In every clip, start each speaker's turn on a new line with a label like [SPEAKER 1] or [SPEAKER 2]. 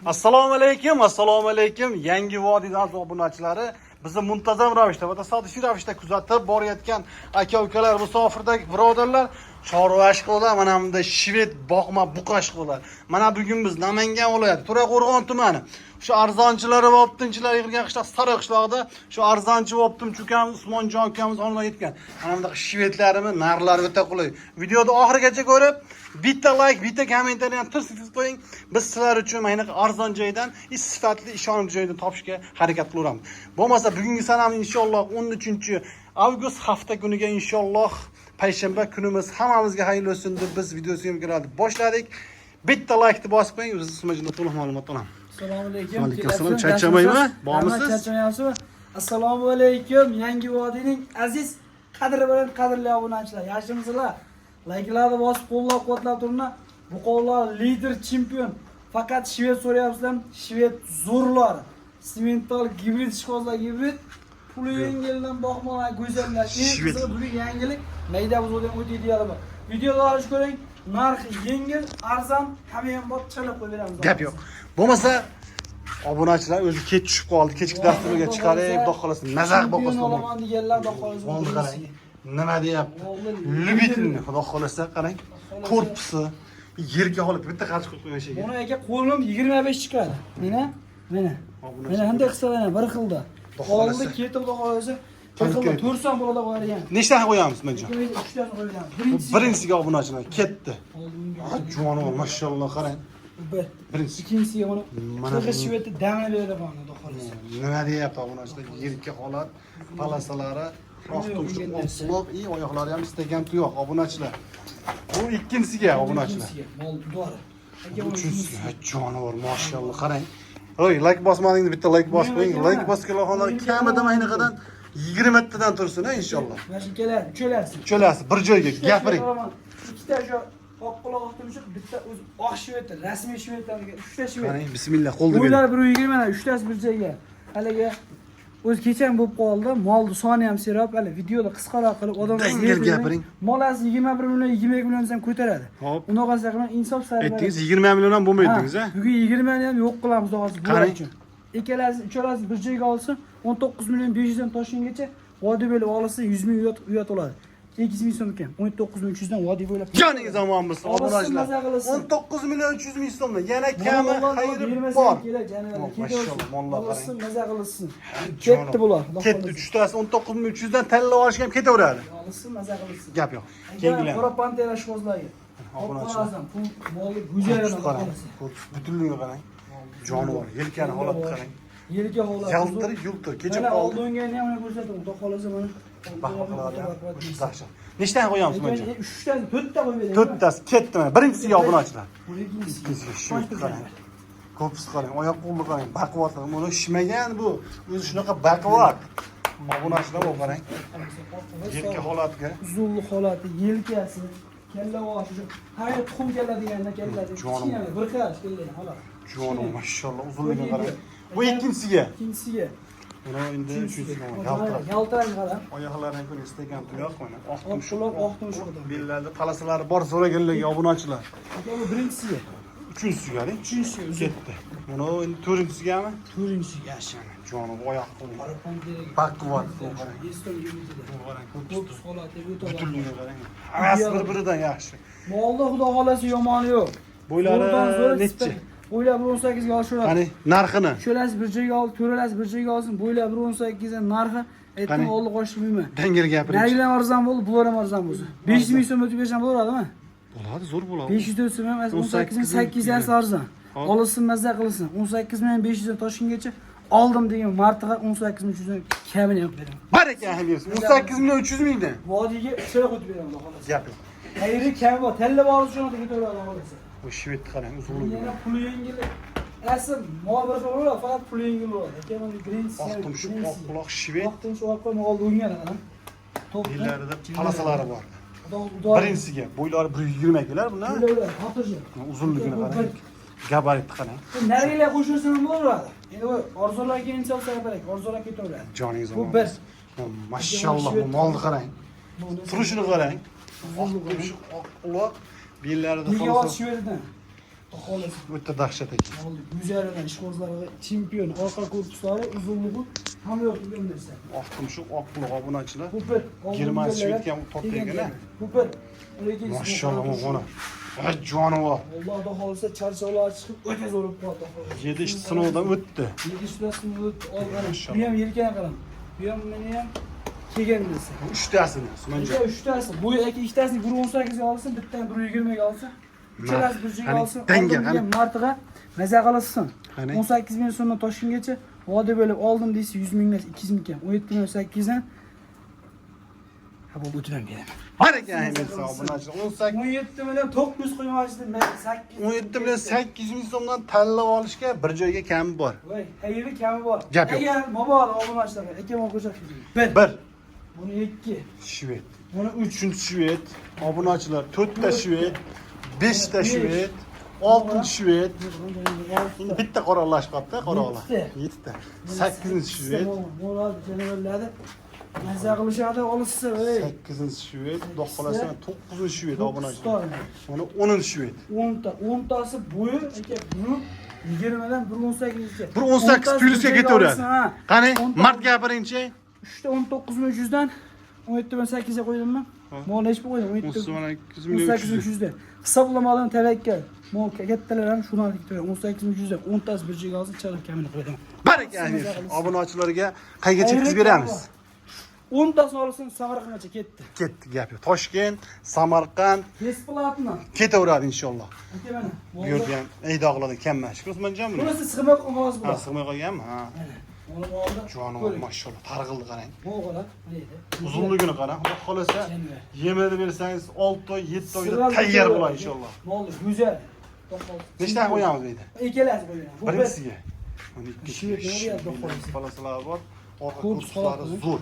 [SPEAKER 1] Assalomu alaykum. Yangi Vodiy aziz obunachilari bizni muntazam ravishda va tasodifiy ravishda kuzatib borayotgan aka-ukalar, musofirdagi birodarlar, chorvashqo'da mana bunda shved boqma buqashqo'lar. Mana bugun biz Namangan viloyati To'raqo'rg'on tumani shu arzonchilari va optinchilari yig'ilgan qishloq Sariq qishlog'ida shu arzonchi va optimchi ukamiz Usmonjon ukamiz olib yetgan. Mana bunday shvedlarimi, narlari o'ta qulay. Videoni oxirigacha ko'rib, bitta like, bitta kommentariy ham tirsiz qo'ying. Biz sizlar uchun mana arzon joydan, sifatli ishonch joydan topishga harakat qilaveramiz. Bo'lmasa bugungi sanamiz inshaalloh 13-avgust hafta kuniga inshaalloh payshanba kunimiz hammamizga xayrli bo'lsin deb biz videosiga kiradi. Boshladik. Bitta like bosib qo'ying, biz sizga to'liq ma'lumot olamiz.
[SPEAKER 2] Assalomu alaykum.
[SPEAKER 1] Alaykum assalom. Charchamaymi? Bormisiz?
[SPEAKER 2] Charchamayapsizmi? Assalomu alaykum. Yangi Vodiyning aziz qadri bilan qadrli obunachilar. Yaxshimisizlar? Like'larni bosib qo'llab-quvvatlab turinglar. Bu qo'llar lider chempion. Faqat shved so'rayapsizlar, shved zo'rlar. Simental gibrid ishqozlar gibrid. Puli yengildan boqmalar, go'zallar. Eng qizig'i bugun yangilik mayda buzilgan o'taydi deyapman. Videoda olish ko'ring. Narxi yengil, arzon, hamma bot chalib qo'yamiz.
[SPEAKER 1] Gap yo'q. Bo'lmasa obunachilar o'zi kech tushib qoldi. Kechki dasturga chiqarib, xudo xolasa mazaq boqasin.
[SPEAKER 2] Olaman deganlar, xudo xolasa.
[SPEAKER 1] Bo'ldi qarang. Nima deyapti? Lubitni, xudo xolasa qarang. Korpusi yerga olib bitta qarshi qilib qo'ygan shekilli.
[SPEAKER 2] Buni aka qo'lim 25 chiqadi. Mana. Mana qanday qilsa bir xilda. Oldi ketib xudo xolasa. Bir xilda 400 bo'ladi qo'ygan.
[SPEAKER 1] Nechta qo'yamiz menja?
[SPEAKER 2] 3 tani qo'yamiz.
[SPEAKER 1] Birinchisiga obunachilar ketdi. Juvon ol, mashalloh qarang. Birinchisi.
[SPEAKER 2] Ikkinchisiga buni qirg'iz shveti damini beradi buni xudo xolasa.
[SPEAKER 1] Nima deyapti obunachilar? Yerga holat, palasalari, oqtumshuq, oyoqlari ham istagan tuyoq obunachilar. Bu ikkinchisiga obunachilar. Uchinchisiga jonivor, mashalloh qarang. Oy, like bosmadingni bitta like bosib qo'ying. Like bosganlar kamida mayniqadan 20 tadan tursin inshaalloh.
[SPEAKER 2] Mana uchalasi.
[SPEAKER 1] Uchalasi bir joyga gapiring.
[SPEAKER 2] Ikkita shu oq quloq oqtumshuq, bitta o'zi oq shveti, rasmiy shvetdan 3 ta shvet.
[SPEAKER 1] Qarang, bismillah, qo'lda bering.
[SPEAKER 2] Ular 120 mana 3 tasi bir joyga. Haliga o'zi kecham bo'lib qoldi. Molni soni ham serap, hali videoda qisqaroq qilib odamlar
[SPEAKER 1] gapiring.
[SPEAKER 2] Molasi 21 million, 22 million ham ko'taradi. Unaqasi qilib insof sarf.
[SPEAKER 1] Aytdingiz 20 million ham bo'lmaydingiz, a?
[SPEAKER 2] Bugun 20 million ham yo'q qilamiz hozir bular uchun. Uchalasi bir joyga olsa 19 million 500 dan Toshkentgacha vodiy bo'lib olsa 100 ming uyat oladi. 8 ming so'm ekan. 19.300 dan vodiy bo'ylab.
[SPEAKER 1] Joningiz omon bo'lsin, obunachilar. 19 million 300 ming so'mdan yana kami xayri bor. Mashalloh, mollar qarang.
[SPEAKER 2] Maza qilsin. Ketdi bular.
[SPEAKER 1] Ketdi, 3tasi 19 million 300 dan tanlab olishga ham ketaveradi.
[SPEAKER 2] Olsin, maza qilsin.
[SPEAKER 1] Gap yo'q. Kenglar.
[SPEAKER 2] Qora pantera shkozlarga. Obunachilar. Bu molni go'zalini qarang.
[SPEAKER 1] Butunligiga qarang. Jonivor, yelkani holatni qarang.
[SPEAKER 2] Yelka holat.
[SPEAKER 1] Yultir. Kecha qoldi.
[SPEAKER 2] Oldingani ham ko'rsataman. Xudo xolasa mana
[SPEAKER 1] Baqalar ham dahshat. Nechtani qo'yamiz menja?
[SPEAKER 2] 3 tani, 4 ta qo'yib bering.
[SPEAKER 1] 4 tasi ketdi mana. Birinchisga obunachilar.
[SPEAKER 2] Ikkinchisiga
[SPEAKER 1] shu qarang. Korpus qarang, oyoq qo'lni qarang, baquvvatlar. Buni ishmagan bu. O'zi shunaqa baquvvat. Obunachilar bu qarang. Yelka holatiga.
[SPEAKER 2] Uzunli holati, yelkasi, kalla boshi. Hayr tuxum keladigandan keladi. Kichkina bir qarash keladi, xolos.
[SPEAKER 1] Jonim mashalloh uzunligiga qarang. Bu ikkinchisiga.
[SPEAKER 2] Ikkinchisiga.
[SPEAKER 1] Buni endi uchinchisiga
[SPEAKER 2] yaltirang qarang.
[SPEAKER 1] Oyoqlarini ko'ring, istagan tuyoq mana.
[SPEAKER 2] Oqtumshuq.
[SPEAKER 1] Bellarda palasalari bor so'raganlarga obunachilar.
[SPEAKER 2] Bu birinchisiga.
[SPEAKER 1] Uchinchisiga,
[SPEAKER 2] Uchinchisiga
[SPEAKER 1] ketdi. Buni endi to'rtinchisigami?
[SPEAKER 2] To'rtinchisiga yaxshi.
[SPEAKER 1] Jonim oyoq qo'li. Baquvvat qarang.
[SPEAKER 2] Korpus holati
[SPEAKER 1] butunligiga qarang. Hammasi bir-biridan yaxshi.
[SPEAKER 2] Molda xudo xolasi yomoni yo'q.
[SPEAKER 1] Bo'ylari necha?
[SPEAKER 2] Bo'ylab 18 ga oshiradi.
[SPEAKER 1] Qani narxini?
[SPEAKER 2] Cho'lasi bir joyga olib, to'ralasi bir joyga olsin. Bo'ylab 18 dan narxi aytdim, oldi qo'shib qo'yma.
[SPEAKER 1] Dangil gapiring.
[SPEAKER 2] Narigilar arzon bo'ldi, bular ham arzon bo'lsa. 500 ming so'm o'tib bersam bo'ladimi?
[SPEAKER 1] Bo'ladi, zo'r bo'ladi.
[SPEAKER 2] 500 so'm ham 18.800 arzon. Olinsin, mazza qilsin. 18.500 dan Toshkentgacha oldim degan martaga 18.300 dan kamini yo'q beraman.
[SPEAKER 1] Baraka bersin. 18.300 mingdan.
[SPEAKER 2] Vodiyga ishlar o'tib beraman, xudo xolasa.
[SPEAKER 1] Gap yo'q.
[SPEAKER 2] Xayri kam bor, tallab olish uchun ketaveradi, xudo xolasa.
[SPEAKER 1] Bu shved qarang, uzunligi.
[SPEAKER 2] Yana puli yengil. Asl mol bir xil bo'ladi, faqat puli yengil bo'ladi. Keyin birinchisi
[SPEAKER 1] Oqtumshuq, oq quloq shved.
[SPEAKER 2] Oqtumshuq oq quloq oldi o'ngan ekan.
[SPEAKER 1] Bellarida palasalari bor. Birinchisiga bo'ylari 120 kelar bundan.
[SPEAKER 2] Xotirjam.
[SPEAKER 1] Uzunligini qarang. Gabarit qarang.
[SPEAKER 2] Narigilar qo'shilsa ham bo'laveradi. Endi u orzularga insof kerak, orzular ketaveradi.
[SPEAKER 1] Joningiz
[SPEAKER 2] Bu
[SPEAKER 1] omon.
[SPEAKER 2] bir.
[SPEAKER 1] Mashalloh, bu molni qarang. Turishini qarang. Oqtumshuq, oq quloq bellarida
[SPEAKER 2] xolos shvedidan. Xolos.
[SPEAKER 1] O'ta dahshat ekan.
[SPEAKER 2] Oldu. Güzelinden işkozları çempiyon. Arka korpusları uzunluğu tam yok bilmezse.
[SPEAKER 1] Oqtim shu oq quloq obunachilar.
[SPEAKER 2] Kuper.
[SPEAKER 1] Girmasi yetgan to'pdagina.
[SPEAKER 2] Kuper.
[SPEAKER 1] Maşallah ona. Ay jonivor.
[SPEAKER 2] Allohda xolsa charchoqlar chiqib o'ta zo'r bo'lib qoldi.
[SPEAKER 1] 7 sinovdan o'tdi.
[SPEAKER 2] 7 sinovdan o'tdi. Olgan.
[SPEAKER 1] Maşallah.
[SPEAKER 2] Bu ham yelkana qaram. Bu ham meni ham kelgan desa.
[SPEAKER 1] 3 tasini Usmonjon.
[SPEAKER 2] Aka 3 tasi. Bu ikkitasini 1.18 ga olsin, bittani 1.20 ga olsin. Uchalasi 1 ga olsin.
[SPEAKER 1] Danga
[SPEAKER 2] Qani martiga maza qilasin.
[SPEAKER 1] Qani?
[SPEAKER 2] 18 ming so'mdan Toshkentgacha va'da bo'lib oldim deysiz 100 mingdan 200 ming kam. 17.8 dan ha bo'ldi o'tib beraman.
[SPEAKER 1] Baraka bersin obunachilar. 18
[SPEAKER 2] 17 million 900 qo'ymoqchidim men 8.
[SPEAKER 1] 17 million 800 ming so'mdan tanlab olishga bir joyga kami bor.
[SPEAKER 2] Voy, hayri kami bor.
[SPEAKER 1] Gap yo'q.
[SPEAKER 2] Agar mobile obunachilarga akam ko'rsatdim.
[SPEAKER 1] 1
[SPEAKER 2] Buni 2.
[SPEAKER 1] shved.
[SPEAKER 2] Buni 3.
[SPEAKER 1] 3 shved. Obunachilar 4 ta shved, 5 ta shved, 6 shved. Bitta qoralashib qoldi, qoralar. 7 ta. 8 shved.
[SPEAKER 2] Moral janavorlarda maza qilishadi olishsa, voy.
[SPEAKER 1] 8 shved, do'qolasa 9 shved obunachilar. Mana 10 shved.
[SPEAKER 2] 10 ta. 10 tasi bo'yi aka buni 20 dan 1.18 gacha.
[SPEAKER 1] 1.18 plyusga ketaveradi. Qani, mart gapiringchi.
[SPEAKER 2] 3 ta 19.300 dan 17.8 ga qo'ydimmi? Mol nechta qo'ydim? 18.300 dan. Hisoblamalarni tavakkal. Mol kattalar ham shuni olib ketaveradi. 18.300 dan 10 tasi bir joyga olsa, chaqib kamini qo'ydim.
[SPEAKER 1] Baraka bersin. Obunachilarga qayga chetkizib beramiz?
[SPEAKER 2] 10 tasini olsin, Samarqandgacha ketdi.
[SPEAKER 1] Ketdi gap yo'q. Toshkent, Samarqand
[SPEAKER 2] Besplatno.
[SPEAKER 1] ketaveradi inshaalloh.
[SPEAKER 2] Aka mana.
[SPEAKER 1] Bu yerda ham Eydoqlardan kammash. Usmonjon buni.
[SPEAKER 2] Bunisi sig'may qolmas bu.
[SPEAKER 1] Ha, sig'may qolganmi? Ha.
[SPEAKER 2] Mana oldi.
[SPEAKER 1] Jonivor mashallah, targ'ildi qarang.
[SPEAKER 2] Mo'g'ala, deydi.
[SPEAKER 1] Uzunligini qarang. Xudo xolasa, yemini bersangiz 6 oy, 7 oyda tayyor bo'ladi inshaalloh.
[SPEAKER 2] Bo'ldi, go'zal.
[SPEAKER 1] Nechta qo'yamiz deydi?
[SPEAKER 2] Ikkalasi qo'yamiz. Bu
[SPEAKER 1] Birinchisiga. Mana
[SPEAKER 2] Shved nima
[SPEAKER 1] ikkinchisi.
[SPEAKER 2] deyapti, xolos.
[SPEAKER 1] Palasalar bor. Orqa
[SPEAKER 2] Korpus
[SPEAKER 1] korpuslari
[SPEAKER 2] holati.
[SPEAKER 1] zo'r.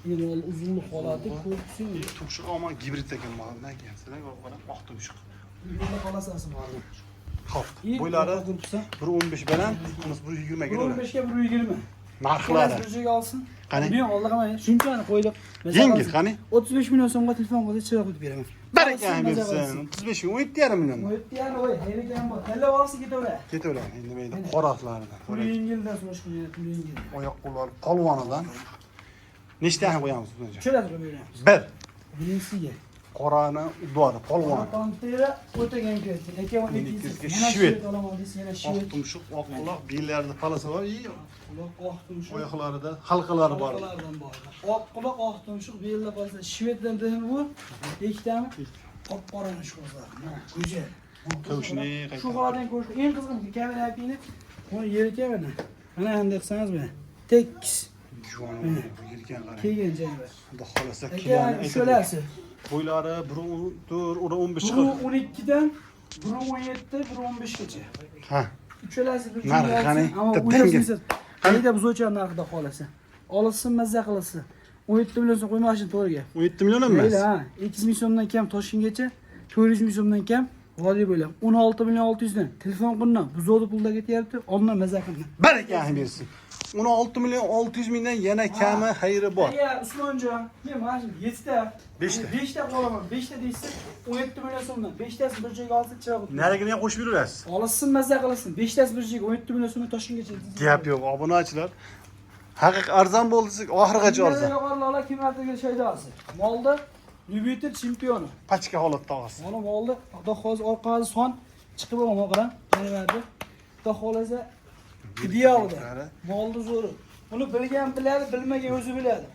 [SPEAKER 2] Yeni uzunluq holati, korpusi.
[SPEAKER 1] Tumshuq olma gibrid ekan mana ekan. Qarang, oq tumshuq.
[SPEAKER 2] Yeni xolasasi bor.
[SPEAKER 1] Xo'p, bo'ylari 1.15 bilan, bunisi 1.20 ga bo'ladi.
[SPEAKER 2] 15 ga 1.20.
[SPEAKER 1] Narxlari.
[SPEAKER 2] Bir joyga olsin.
[SPEAKER 1] Qani?
[SPEAKER 2] Men oldiga mana shunchani qo'ydik.
[SPEAKER 1] Yengil, qani?
[SPEAKER 2] 35 million so'mga telefon qilsa chiroq o'tib beraman.
[SPEAKER 1] Baraka bersin. 35 ming, 17,5 million.
[SPEAKER 2] 17 voy, hayragan bor. Talla olsa ketaveradi.
[SPEAKER 1] Ketaveradi. Endi mayda qoraqlaridan.
[SPEAKER 2] Pul yengildan so'rash qilyapti, pul yengil.
[SPEAKER 1] Oyoq qo'llari polvonidan. Nechtani qo'yamiz buncha?
[SPEAKER 2] Cho'lasi qo'yib beramiz.
[SPEAKER 1] 1.
[SPEAKER 2] Birinchisiga.
[SPEAKER 1] Qorani udori, polvon.
[SPEAKER 2] Pantera o'tagan ketdi. Aka
[SPEAKER 1] Shved.
[SPEAKER 2] yana shved olaman desa yana
[SPEAKER 1] Oq
[SPEAKER 2] shved.
[SPEAKER 1] tumshuq, oq quloq, bellarida palasi bor.
[SPEAKER 2] Quloq oq tumshuq.
[SPEAKER 1] Oyoqlarida halqalari bor.
[SPEAKER 2] Oqlardan bor. Oq quloq oq tumshuq belda qolsa shveddan demi bu? Ikkitami? Qop-qorani shkozlar. Mana go'jal.
[SPEAKER 1] Ko'shni
[SPEAKER 2] Shu holatdan ko'rish eng qizig'i kamera apini. Buni yerga mana. Mana endi qilsangiz mana. Tekis
[SPEAKER 1] juvon yelkan qarang.
[SPEAKER 2] kelgan joyi.
[SPEAKER 1] Xudo xolasa
[SPEAKER 2] Aka
[SPEAKER 1] kilani
[SPEAKER 2] sholasi.
[SPEAKER 1] Bo'ylari 1.14, 1.15
[SPEAKER 2] Bu
[SPEAKER 1] chiqadi.
[SPEAKER 2] 12dan 1.17, 1.15 gacha.
[SPEAKER 1] Ha.
[SPEAKER 2] Uchalasi bir
[SPEAKER 1] Narxi
[SPEAKER 2] joyga
[SPEAKER 1] qani?
[SPEAKER 2] olsin, ammo
[SPEAKER 1] Bitta
[SPEAKER 2] o'ylasa qayda biz o'char narxida qolasa. Olsin mazza qilsin. 17 million so'm qo'ymoqchi to'g'riga.
[SPEAKER 1] 17 million emas.
[SPEAKER 2] Mayli ha, 200 ming so'mdan kam Toshkentgacha, 400 ming so'mdan kam vodiy bo'ylab 16 million 600 dan telefon qildim. Buzodi pulda ketyapti, ondan mazza qildim.
[SPEAKER 1] Baraka bersin. 16 million 600 mingdan yana kami xayri bor.
[SPEAKER 2] Aka Usmonjon, men mana shu 7 ta,
[SPEAKER 1] 5 ta.
[SPEAKER 2] 5 ta qolaman. 5 ta deysiz, 17 million so'mdan. 5 tasi bir joyga olsa chiroq o'tadi.
[SPEAKER 1] Narigini ham qo'shib yurasiz.
[SPEAKER 2] Olsin mazza qilsin. 5 tasi bir joyga 17 million so'mdan Toshkentgacha.
[SPEAKER 1] Gap yo'q, obunachilar. Haqiqiy arzon bo'ldi, oxirigacha arzon.
[SPEAKER 2] Yo'qorlar kimlarga shaydasi. Molda Lyubitelь chempioni.
[SPEAKER 1] Pachka holatda olasiz.
[SPEAKER 2] Mana molda xudo hozir orqasi son chiqib olmoq qarang. Janivarda. Xudo xolasa idealda. Molda zo'ri. Buni bilgan biladi, bilmagan o'zi biladi.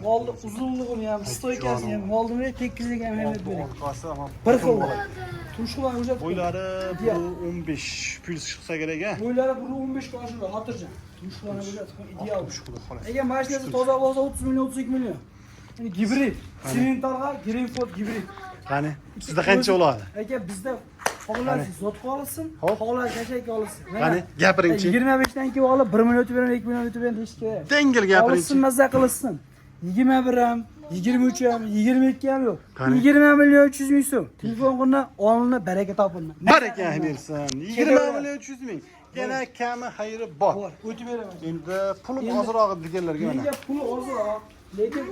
[SPEAKER 2] Molda uzunligini ham, stoykasini ham, moldini tekizligi ham hamma biladi.
[SPEAKER 1] Orqasi ham
[SPEAKER 2] Bir xil. Tumshuqlar o'zat.
[SPEAKER 1] bo'ylari 1.15 puls chiqsa kerak a.
[SPEAKER 2] Bo'ylari 1.15 ga oshiradi, xotirjam. Tumshuqlarni biladi, ideal.
[SPEAKER 1] Xudo xolasa.
[SPEAKER 2] Agar mashinasi toza bo'lsa 30 million, 32 million. Yani gibrid. Silintarga Greenford gibrid.
[SPEAKER 1] Qani, sizda qancha bo'ladi?
[SPEAKER 2] Aka bizda xohlasangiz zotga olsin, xohlasangiz yashakka olsin.
[SPEAKER 1] Qani, gapiringchi.
[SPEAKER 2] 25 dan keyin olib 1 million o'tib beraman, 2 million o'tib beraman deyish kerak.
[SPEAKER 1] Dengil gapiringchi.
[SPEAKER 2] Olsin, mazza qilsin. 21 ham, 23 ham, 22 ham yo'q.
[SPEAKER 1] Qani?
[SPEAKER 2] 20 million 300 ming so'm. Telefon qilna, olini baraka topildi.
[SPEAKER 1] Baraka bersin. 20 million 300 ming. Yana kami xayri bor.
[SPEAKER 2] Bor, o'tib beraman.
[SPEAKER 1] Endi pulim ozroq deganlarga mana.
[SPEAKER 2] Menga pul ozroq. Lekin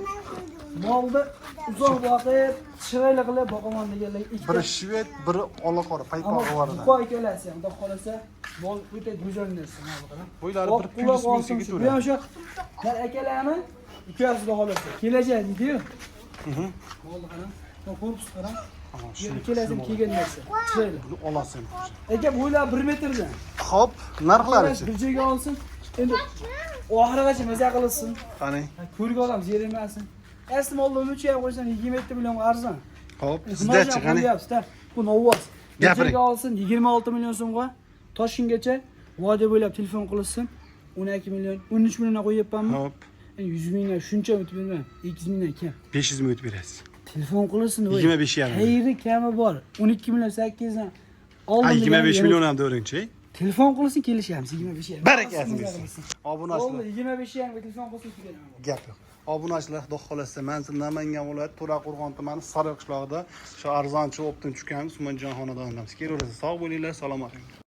[SPEAKER 2] molni uzoq vaqt chiroyli qilib boqaman deganlar.
[SPEAKER 1] Biri shved, biri olaqora, paypog'i bor edi.
[SPEAKER 2] Bu ikkalasi ham, xudo xolasa, mol o'ta go'zal narsa mana bu.
[SPEAKER 1] Bo'ylari bir plyus minusga
[SPEAKER 2] Bu ham o'sha men akalarni ikkasi xudo xolasa kelajak deydi-yu. Molni qarang. Bu korpus qarang. Ikkalasini kiygan narsa. Chiroyli.
[SPEAKER 1] Buni olasan.
[SPEAKER 2] Aka bo'ylari 1 metrdan.
[SPEAKER 1] Xo'p, narxlari-chi?
[SPEAKER 2] Bir joyga olsin. Endi oxirigacha maza qilsin.
[SPEAKER 1] Qani?
[SPEAKER 2] Ko'rga odam zerimasin. Asli molni o'lchi ham qo'ysan 27 million arzon.
[SPEAKER 1] Xo'p, sizda-chi qani?
[SPEAKER 2] Bu novoz.
[SPEAKER 1] Gapiring.
[SPEAKER 2] Joyga olsin 26 million so'mga Toshkentgacha vodiy bo'ylab telefon qilsin. 12 million, 13 millionga qo'yibmanmi?
[SPEAKER 1] Xo'p,
[SPEAKER 2] 100 mingdan shuncha o'tib bermam. 200 mingdan kam.
[SPEAKER 1] 500 ming o'tib berasiz.
[SPEAKER 2] Telefon qilsin.
[SPEAKER 1] 25 yarim.
[SPEAKER 2] Xayri kami bor. 12 million 8 dan.
[SPEAKER 1] Ha, 25 million ham do'ring-chi.
[SPEAKER 2] Telefon qilsin kelishamiz 25 yarim.
[SPEAKER 1] Barakasi bersin. Obunachilar.
[SPEAKER 2] Oldi 25 yarim telefon qilsin kelamiz.
[SPEAKER 1] Gap yo'q. Obunachilar, xudo xolasa, manzil Namangan viloyati To'raqo'rg'on tumani Sariq qishlog'ida shu arzonchi optim tushgan Usmonjon xonadonidamiz. Kelaverasiz, sog' bo'linglar, salomat bo'ling.